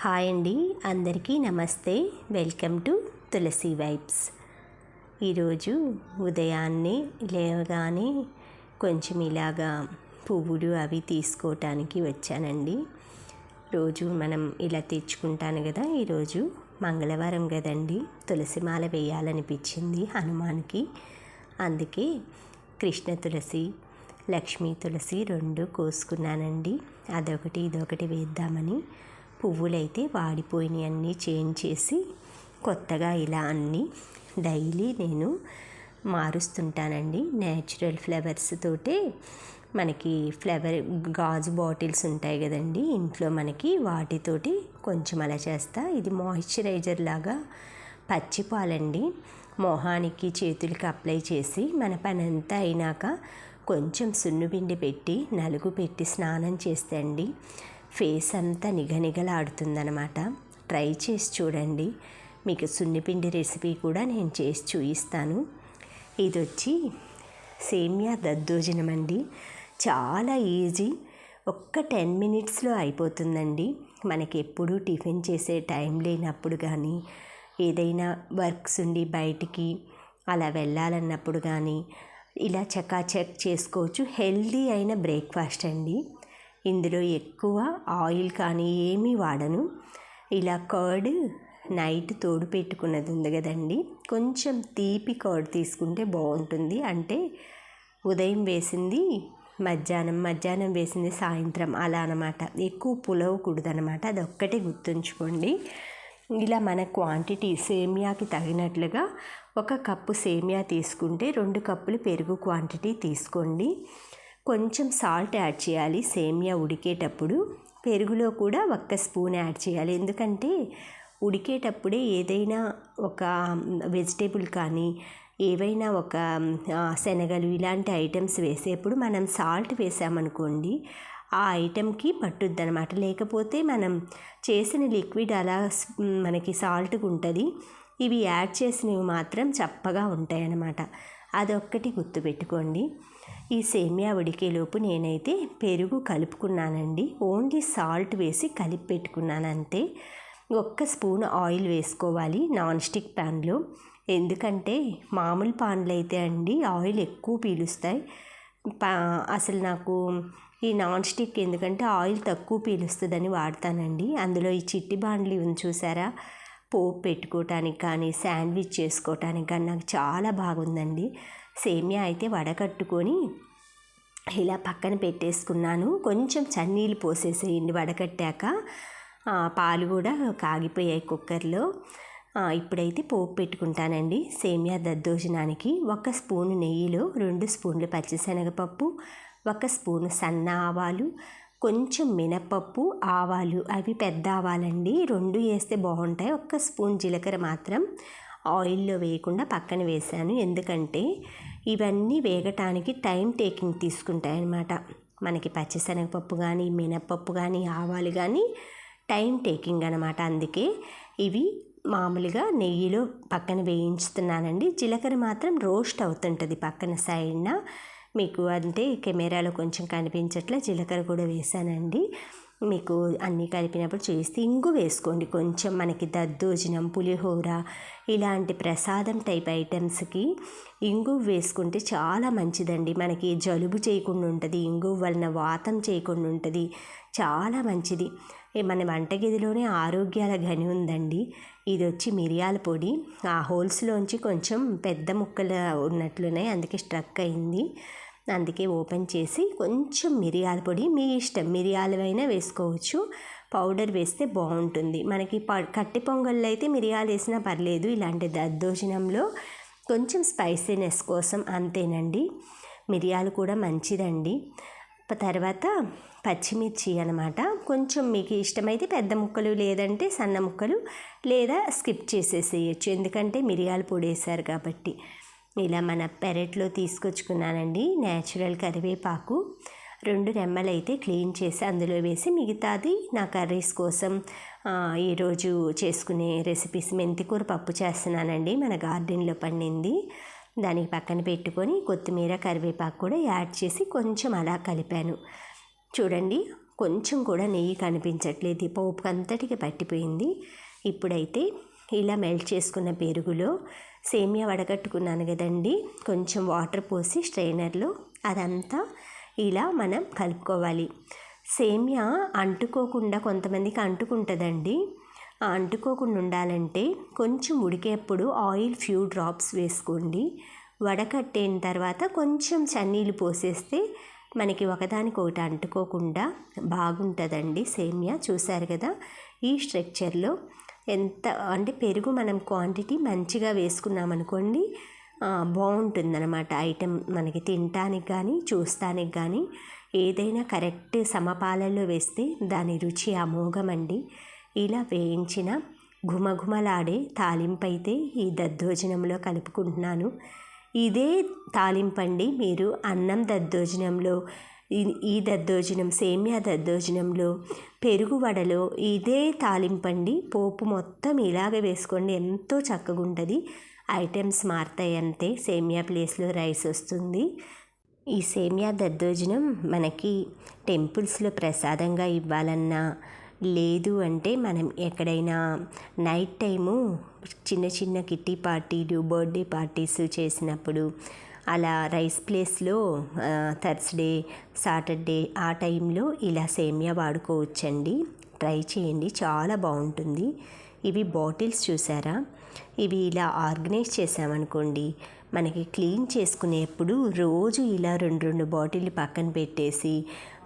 Hi అండి, అందరికీ నమస్తే. Welcome to Tulasi Vibes. ఈరోజు ఉదయాన్నే లేవగానే కొంచెం ఇలాగా పువ్వులు అవి తీసుకోవటానికి వచ్చానండి. రోజు మనం ఇలా తెచ్చుకుంటాను కదా, ఈరోజు మంగళవారం కదండి, తులసి మాల వేయాలనిపించింది హనుమాన్కి. అందుకే కృష్ణ తులసి, లక్ష్మీ తులసి రెండు కోసుకున్నానండి. అదొకటి ఇదొకటి వేద్దామని. పువ్వులైతే వాడిపోయినాయి, అన్నీ చేంజ్ చేసి కొత్తగా ఇలా అన్నీ డైలీ నేను మారుస్తుంటానండి. న్యాచురల్ ఫ్లవర్స్ తోటే మనకి ఫ్లవర్ గాజు బాటిల్స్ ఉంటాయి కదండి ఇంట్లో మనకి, వాటితోటి కొంచెం అలా చేస్తా. ఇది మాయిశ్చరైజర్ లాగా పచ్చిపాలండి. మొహానికి చేతులకి అప్లై చేసి మన పని అంతా అయినాక కొంచెం సున్నుపిండి పెట్టి నలుగు పెట్టి స్నానం చేస్తే అండి ఫేస్ అంతా నిగనిగలాడుతుందనమాట. ట్రై చేసి చూడండి. మీకు సున్నిపిండి రెసిపీ కూడా నేను చేసి చూపిస్తాను. ఇది వచ్చి సేమియా దద్దోజనం అండి. చాలా ఈజీ, ఒక్క 10 మినిట్స్లో అయిపోతుందండి. మనకి ఎప్పుడు టిఫిన్ చేసే టైం లేనప్పుడు కానీ, ఏదైనా వర్క్స్ ఉండి బయటికి అలా వెళ్ళాలన్నప్పుడు కానీ ఇలా చకాచక్ చేసుకోవచ్చు. హెల్దీ అయిన బ్రేక్ఫాస్ట్ అండి. ఇందులో ఎక్కువ ఆయిల్ కానీ ఏమీ వాడను. ఇలా కర్డ్ నైట్ తోడు పెట్టుకున్నది ఉంది కదండి, కొంచెం తీపి కర్డ్ తీసుకుంటే బాగుంటుంది. అంటే ఉదయం వేసింది మధ్యాహ్నం వేసింది సాయంత్రం అలా అనమాట. ఎక్కువ పులవకూడదు అనమాట, అది ఒక్కటే గుర్తుంచుకోండి. ఇలా మన క్వాంటిటీ సేమియాకి తగినట్లుగా 1 కప్పు సేమియా తీసుకుంటే 2 కప్పులు పెరుగు క్వాంటిటీ తీసుకోండి. కొంచెం సాల్ట్ యాడ్ చేయాలి సేమియా ఉడికేటప్పుడు. పెరుగులో కూడా 1 స్పూన్ యాడ్ చేయాలి. ఎందుకంటే ఉడికేటప్పుడే ఏదైనా ఒక వెజిటేబుల్ కానీ ఏవైనా ఒక శనగలు ఇలాంటి ఐటమ్స్ వేసేప్పుడు మనం సాల్ట్ వేసామనుకోండి ఆ ఐటెంకి పట్టుద్ది అనమాట. లేకపోతే మనం చేసిన లిక్విడ్ అలా మనకి సాల్ట్గా ఉంటుంది. ఇవి యాడ్ చేసినవి మాత్రం చప్పగా ఉంటాయి అన్నమాట. అదొక్కటి గుర్తుపెట్టుకోండి. ఈ సేమియా ఉడికేలోపు నేనైతే పెరుగు కలుపుకున్నానండి. ఓన్లీ సాల్ట్ వేసి కలిపి పెట్టుకున్నాను అంతే. 1 స్పూన్ ఆయిల్ వేసుకోవాలి నాన్ స్టిక్ ప్యాన్లో. ఎందుకంటే మామూలు పాన్లు అయితే అండి ఆయిల్ ఎక్కువ పీలుస్తాయి. అసలు నాకు ఈ నాన్ స్టిక్ ఎందుకంటే ఆయిల్ తక్కువ పీలుస్తుందని వాడతానండి. అందులో ఈ చిట్టి బాండ్లీ ఉంది చూసారా, పోపు పెట్టుకోవటానికి కానీ శాండ్విచ్ చేసుకోవటానికి కానీ నాకు చాలా బాగుందండి. సేమియా అయితే వడకట్టుకొని ఇలా పక్కన పెట్టేసుకున్నాను. కొంచెం చన్నీళ్ళు పోసేసేయండి వడకట్టాక. పాలు కూడా కాగిపోయాయి కుక్కర్లో. ఇప్పుడైతే పోపు పెట్టుకుంటానండి. సేమియా దద్దోజనానికి 1 స్పూను నెయ్యిలో 2 స్పూన్లు పచ్చిశనగపప్పు, 1 స్పూను సన్న ఆవాలు, కొంచెం మినపప్పు, ఆవాలు, అవి పెద్ద ఆవాలండి, 2 వేస్తే బాగుంటాయి. 1 స్పూన్ జీలకర్ర మాత్రం ఆయిల్లో వేయకుండా పక్కన వేసాను. ఎందుకంటే ఇవన్నీ వేగటానికి టైం టేకింగ్ తీసుకుంటాయి అన్నమాట. మనకి పచ్చిశనగపప్పు కానీ మినపప్పు కానీ ఆవాలు కానీ టైం టేకింగ్ అనమాట. అందుకే ఇవి మామూలుగా నెయ్యిలో పక్కన వేయించుతున్నానండి. జీలకర్ర మాత్రం రోస్ట్ అవుతుంటుంది పక్కన సైడ్న. మీకు అంటే కెమెరాలో కొంచెం కనిపించట్లే, జీలకర్ర కూడా వేసానండి. మీకు అన్నీ కలిపినప్పుడు చేస్తే ఇంగు వేసుకోండి కొంచెం. మనకి దద్దోజనం, పులిహోర ఇలాంటి ప్రసాదం టైప్ ఐటమ్స్కి ఇంగు వేసుకుంటే చాలా మంచిదండి. మనకి జలుబు చేయకుండా ఉంటుంది, ఇంగు వలన వాతం చేయకుండా ఉంటుంది, చాలా మంచిది. మన వంటగదిలోనే ఆరోగ్యాల గని ఉందండి. ఇది వచ్చి మిరియాల పొడి. ఆ హోల్స్లోంచి కొంచెం పెద్ద ముక్కలు ఉన్నట్లున్నాయి, అందుకే స్ట్రక్ అయింది. అందుకే ఓపెన్ చేసి కొంచెం మిరియాల పొడి, మీ ఇష్టం మిరియాలవైనా వేసుకోవచ్చు, పౌడర్ వేస్తే బాగుంటుంది. మనకి కట్టి పొంగల్లో అయితే మిరియాలు వేసినా పర్లేదు. ఇలాంటి దద్దోజనంలో కొంచెం స్పైసీనెస్ కోసం అంతేనండి. మిరియాలు కూడా మంచిదండి. తర్వాత పచ్చిమిర్చి అనమాట. కొంచెం మీకు ఇష్టమైతే పెద్ద ముక్కలు, లేదంటే సన్న ముక్కలు, లేదా స్కిప్ చేసేసేయచ్చు. ఎందుకంటే మిరియాల పొడి వేసారు కాబట్టి. ఇలా మన పెరట్లో తీసుకొచ్చుకున్నానండి న్యాచురల్ కరివేపాకు. 2 రెమ్మలు అయితే క్లీన్ చేసి అందులో వేసి, మిగతాది నా కర్రీస్ కోసం ఈరోజు చేసుకునే రెసిపీస్ మెంతికూర పప్పు చేస్తున్నానండి. మన గార్డెన్లో పండింది. దానికి పక్కన పెట్టుకొని కొత్తిమీర కరివేపాకు కూడా యాడ్ చేసి కొంచెం అలా కలిపాను. చూడండి కొంచెం కూడా నెయ్యి కనిపించట్లేదు, పోపుకి అంతటికి పట్టిపోయింది. ఇప్పుడైతే ఇలా మెల్ట్ చేసుకున్న పెరుగులో సేమియా వడగట్టుకున్నాను కదండి, కొంచెం వాటర్ పోసి స్ట్రైనర్లో అదంతా ఇలా మనం కలుపుకోవాలి. సేమియా అంటుకోకుండా, కొంతమందికి అంటుకుంటుందండి, అంటుకోకుండా ఉండాలంటే కొంచెం ఉడికేప్పుడు ఆయిల్ ఫ్యూ డ్రాప్స్ వేసుకోండి. వడకట్టిన తర్వాత కొంచెం చన్నీళ్ళు పోసేస్తే మనకి ఒకదానికొకటి అంటుకోకుండా బాగుంటుందండి సేమియా. చూసారు కదా ఈ స్ట్రక్చర్లో ఎంత అంటే పెరుగు మనం క్వాంటిటీ మంచిగా వేసుకున్నామనుకోండి బాగుంటుందన్నమాట. ఐటెం మనకి తినటానికి కానీ చూస్తానికి కానీ ఏదైనా కరెక్ట్ సమపాలలో వేస్తే దాని రుచి అమోఘమండి. ఇలా వేయించిన ఘుమఘుమలాడే తాలింపు అయితే ఈ దద్దోజనంలో కలుపుకుంటున్నాను. ఇదే తాలింపండి మీరు అన్నం దద్దోజనంలో, ఈ దద్దోజనం సేమియా దద్దోజనంలో, పెరుగు వడలో ఇదే తాలింపండి. పోపు మొత్తం ఇలాగే వేసుకోండి, ఎంతో చక్కగా ఉంటుంది. ఐటమ్స్ మారుతాయి అంతే, సేమియా ప్లేస్లో రైస్ వస్తుంది. ఈ సేమియా దద్దోజనం మనకి టెంపుల్స్లో ప్రసాదంగా ఇవ్వాలన్నా, లేదు అంటే మనం ఎక్కడైనా నైట్ టైము చిన్న చిన్న కిట్టి పార్టీలు, బర్త్డే పార్టీస్ చేసినప్పుడు అలా రైస్ ప్లేస్లో థర్స్డే, సాటర్డే ఆ టైంలో ఇలా సేమియా వాడుకోవచ్చండి. ట్రై చేయండి, చాలా బాగుంటుంది. ఇవి బాటిల్స్ చూసారా, ఇవి ఇలా ఆర్గనైజ్ చేసామనుకోండి, మనకి క్లీన్ చేసుకునేప్పుడు రోజు ఇలా 2 బాటిల్ పక్కన పెట్టేసి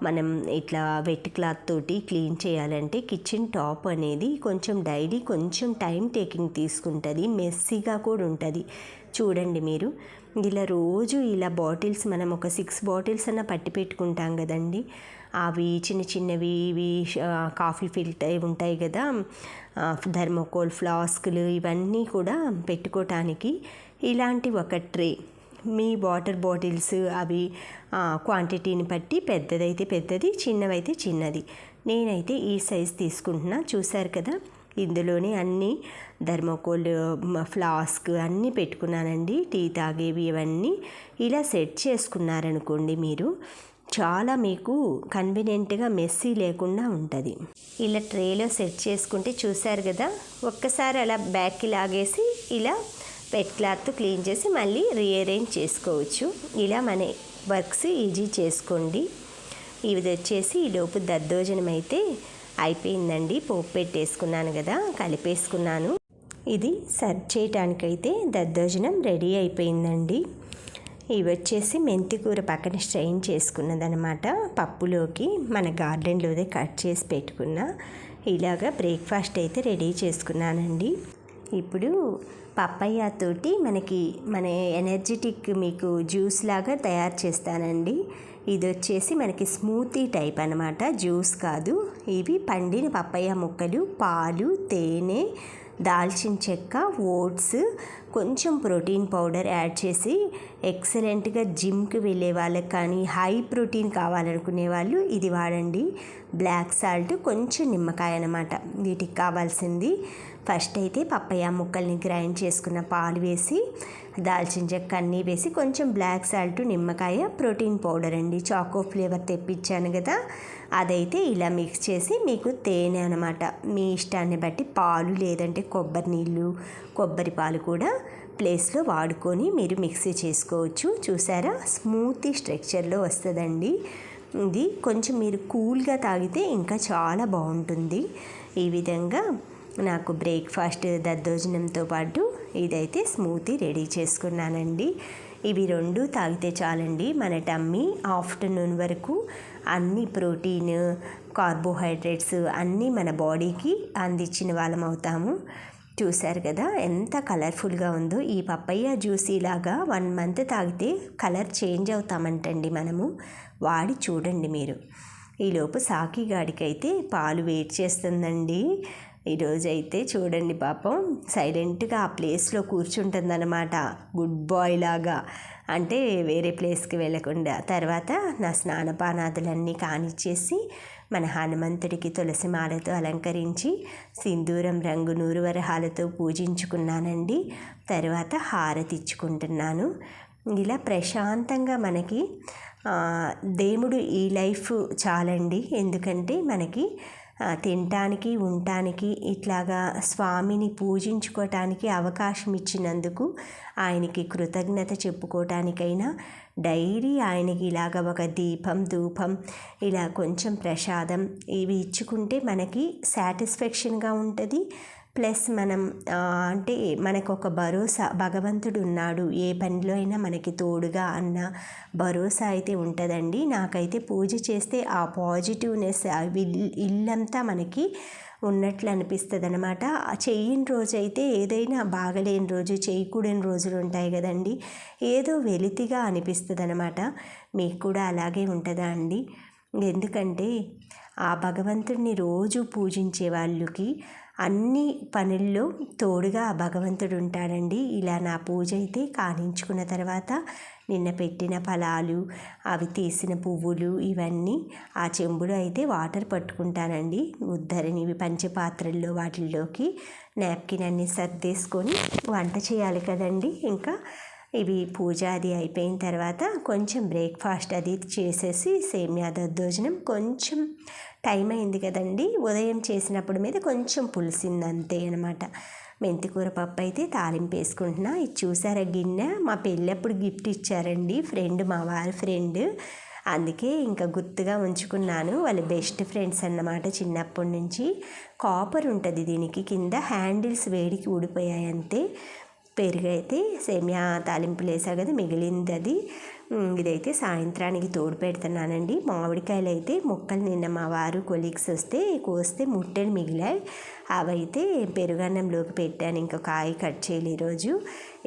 మనం ఇట్లా వెట్ క్లాత్ తోటి క్లీన్ చేయాలంటే కిచెన్ టాప్ అనేది కొంచెం డైలీ కొంచెం టైం టేకింగ్ తీసుకుంటుంది, మెస్సీగా కూడా ఉంటుంది. చూడండి మీరు ఇలా రోజు ఇలా బాటిల్స్ మనం ఒక 6 బాటిల్స్ అన్న పట్టి పెట్టుకుంటాం కదండి. అవి చిన్న చిన్నవి ఇవి కాఫీ ఫిల్టర్ ఉంటాయి కదా, థర్మోకోల్ ఫ్లాస్కులు, ఇవన్నీ కూడా పెట్టుకోవటానికి ఇలాంటి ఒక ట్రే, మీ వాటర్ బాటిల్స్ అవి క్వాంటిటీని బట్టి పెద్దదైతే పెద్దది, చిన్నవైతే చిన్నది. నేనైతే ఈ సైజ్ తీసుకుంటున్నా. చూసారు కదా ఇందులోనే అన్నీ థర్మోకోల్ ఫ్లాస్క్ అన్నీ పెట్టుకున్నానండి. టీ తాగేవి ఇవన్నీ ఇలా సెట్ చేసుకున్నారనుకోండి, మీరు చాలా మీకు కన్వీనియంట్గా మెస్సీ లేకుండా ఉంటుంది. ఇలా ట్రేలో సెట్ చేసుకుంటే చూసారు కదా, ఒక్కసారి అలా బ్యాక్కి లాగేసి ఇలా వెట్ క్లాత్ క్లీన్ చేసి మళ్ళీ రీఅరేంజ్ చేసుకోవచ్చు. ఇలా మన వర్క్స్ ఈజీ చేసుకోండి. ఇది వచ్చేసి ఈ లోపు దద్దోజనం అయితే అయిపోయిందండి. పోపు పెట్టేసుకున్నాను కదా, కలిపేసుకున్నాను. ఇది సర్వ్ చేయటానికైతే దద్దోజనం రెడీ అయిపోయిందండి. ఇవి వచ్చేసి మెంతికూర పక్కన స్ట్రెయిన్ చేసుకున్నదనమాట. పప్పులోకి మన గార్డెన్లోదే కట్ చేసి పెట్టుకున్న. ఇలాగా బ్రేక్ఫాస్ట్ అయితే రెడీ చేసుకున్నానండి. ఇప్పుడు పప్పయ్య తోటి మన ఎనర్జెటిక్ మీకు జ్యూస్ లాగా తయారు చేస్తానండి. ఇది వచ్చేసి మనకి స్మూతీ టైప్ అనమాట, జ్యూస్ కాదు. ఇవి పండిన పప్పయ్య ముక్కలు, పాలు, తేనె, దాల్చిన చెక్క, ఓట్స్, కొంచెం ప్రోటీన్ పౌడర్ యాడ్ చేసి ఎక్సలెంట్గా జిమ్కి వెళ్ళే వాళ్ళకి కానీ హై ప్రోటీన్ కావాలనుకునే వాళ్ళు ఇది వాడండి. బ్లాక్ సాల్ట్, కొంచెం నిమ్మకాయ అన్నమాట వీటికి కావాల్సింది. ఫస్ట్ అయితే పప్పయ్య ముక్కల్ని గ్రైండ్ చేసుకున్న పాలు వేసి, దాల్చిన చెక్క అన్నీ వేసి, కొంచెం బ్లాక్ సాల్ట్, నిమ్మకాయ, ప్రోటీన్ పౌడర్ అండి, చాకో ఫ్లేవర్ తెప్పించాను కదా, అదైతే ఇలా మిక్స్ చేసి, మీకు తేనె అనమాట మీ ఇష్టాన్ని బట్టి పాలు, లేదంటే కొబ్బరి నీళ్ళు, కొబ్బరి పాలు కూడా ప్లేస్లో వాడుకొని మీరు మిక్సీ చేసుకోవచ్చు. చూసారా, స్మూతీ స్ట్రక్చర్లో వస్తుందండి. ఇది కొంచెం మీరు కూల్గా తాగితే ఇంకా చాలా బాగుంటుంది. ఈ విధంగా నాకు బ్రేక్ఫాస్ట్ దద్దోజనంతో పాటు ఇదైతే స్మూతీ రెడీ చేసుకున్నానండి. ఇవి 2 తాగితే చాలండి, మన టమ్మీ ఆఫ్టర్నూన్ వరకు అన్ని ప్రోటీన్, కార్బోహైడ్రేట్స్ అన్నీ మన బాడీకి అందించిన వాళ్ళం అవుతాము. చూశారు కదా ఎంత కలర్ఫుల్గా ఉందో. ఈ పప్పయ్య జ్యూస్ ఇలాగా 1 మంత్ తాగితే కలర్ చేంజ్ అవుతామంటండి మనము. వాడి చూడండి మీరు. ఈలోపు సాకి గాడికైతే పాలు వెయిట్ చేస్తుందండి. ఈరోజైతే చూడండి పాపం సైలెంట్గా ఆ ప్లేస్లో కూర్చుంటుందన్నమాట, గుడ్ బాయ్ లాగా. అంటే వేరే ప్లేస్కి వెళ్ళకుండా. తర్వాత నా స్నానపానాదులన్నీ కానిచ్చేసి మన హనుమంతుడికి తులసి మాలతో అలంకరించి సింధూరం రంగు నూరువరహాలతో పూజించుకున్నానండి. తర్వాత హారతి ఇచ్చుకుంటున్నాను. ఇలా ప్రశాంతంగా మనకి దేవుడు ఈ లైఫ్ చాలండి. ఎందుకంటే మనకి తినటానికి ఉండటానికి ఇట్లాగా స్వామిని పూజించుకోవటానికి అవకాశం ఇచ్చినందుకు ఆయనకి కృతజ్ఞత చెప్పుకోవటానికైనా డైలీ ఆయనకి ఇలాగ ఒక దీపం ధూపం ఇలా కొంచెం ప్రసాదం ఇవి ఇచ్చుకుంటే మనకి సాటిస్ఫాక్షన్గా ఉంటుంది. ప్లస్ మనం అంటే మనకు ఒక భరోసా, భగవంతుడు ఉన్నాడు ఏ పనిలో అయినా మనకి తోడుగా అన్న భరోసా అయితే ఉంటుందండి. నాకైతే పూజ చేస్తే ఆ పాజిటివ్నెస్ ఇల్లంతా మనకి ఉన్నట్లు అనిపిస్తుంది అనమాట. చెయ్యని రోజు అయితే ఏదైనా బాగలేని రోజు, చేయకూడని రోజులు ఉంటాయి కదండి, ఏదో వెలితిగా అనిపిస్తుంది అనమాట. మీకు కూడా అలాగే ఉంటుందా అండి? ఎందుకంటే ఆ భగవంతుడిని రోజు పూజించే వాళ్ళకి అన్ని పనుల్లో తోడుగా ఆ భగవంతుడు ఉంటాడండి. ఇలా నా పూజ అయితే కానించుకున్న తర్వాత నిన్న పెట్టిన ఫలాలు, అవి తీసిన పువ్వులు ఇవన్నీ ఆ చెంబులో అయితే వాటర్ పట్టుకుంటానండి. ఉద్ధరణివి పంచపాత్రల్లో వాటిల్లోకి నాప్కిన్ అన్నీ సర్దేసుకొని వంట చేయాలి కదండి. ఇంకా ఇవి పూజ అది అయిపోయిన తర్వాత కొంచెం బ్రేక్ఫాస్ట్ అది చేసేసి సేమియా దద్దోజనం కొంచెం టైం అయింది కదండి, ఉదయం చేసినప్పుడు మీద కొంచెం పులిసింది అంతే అనమాట. మెంతికూర పప్పు అయితే తాలింపు వేసుకుంటున్నా. ఇది చూసారా గిన్నె, మా పెళ్ళప్పుడు గిఫ్ట్ ఇచ్చారండి ఫ్రెండ్, మా వారి ఫ్రెండ్. అందుకే ఇంకా గుర్తుగా ఉంచుకున్నాను. వాళ్ళ బెస్ట్ ఫ్రెండ్స్ అన్నమాట చిన్నప్పటి నుంచి. కాపర్ ఉంటుంది దీనికి, కింద హ్యాండిల్స్ వేడికి ఊడిపోయాయి అంతే. పెరుగు అయితే సేమియా తాలింపులు వేసా కదా మిగిలింది అది. ఇదైతే సాయంత్రానికి తోడు పెడుతున్నానండి. మామిడికాయలు అయితే ముక్కలు నిన్న మా వారు కొలీగ్స్ వస్తే కోస్తే ముట్టెలు మిగిలాయి. అవైతే పెరుగన్నంలోకి పెట్టాను. ఇంకా కాయ కట్ చేయాలి ఈరోజు.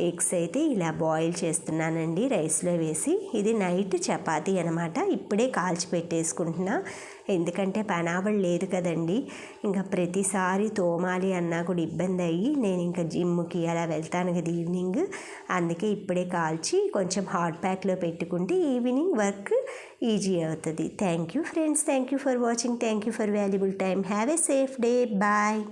ఎగ్స్ అయితే ఇలా బాయిల్ చేస్తున్నానండి రైస్లో వేసి. ఇది నైట్ చపాతీ అనమాట. ఇప్పుడే కాల్చి పెట్టేసుకుంటున్నా, ఎందుకంటే పనావళి లేదు కదండి. ఇంకా ప్రతిసారి తోమాలి అన్నా కూడా ఇబ్బంది అయ్యి నేను ఇంకా జిమ్కి అలా వెళ్తాను కదా ఈవినింగ్, అందుకే ఇప్పుడే కాల్చి కొంచెం హాట్ ప్యాక్లో పెట్టుకుంటే ఈవినింగ్ వర్క్ ఈజీ అవుతుంది. Thank you friends, thank you for watching, thank you for valuable time. Have a safe day, bye.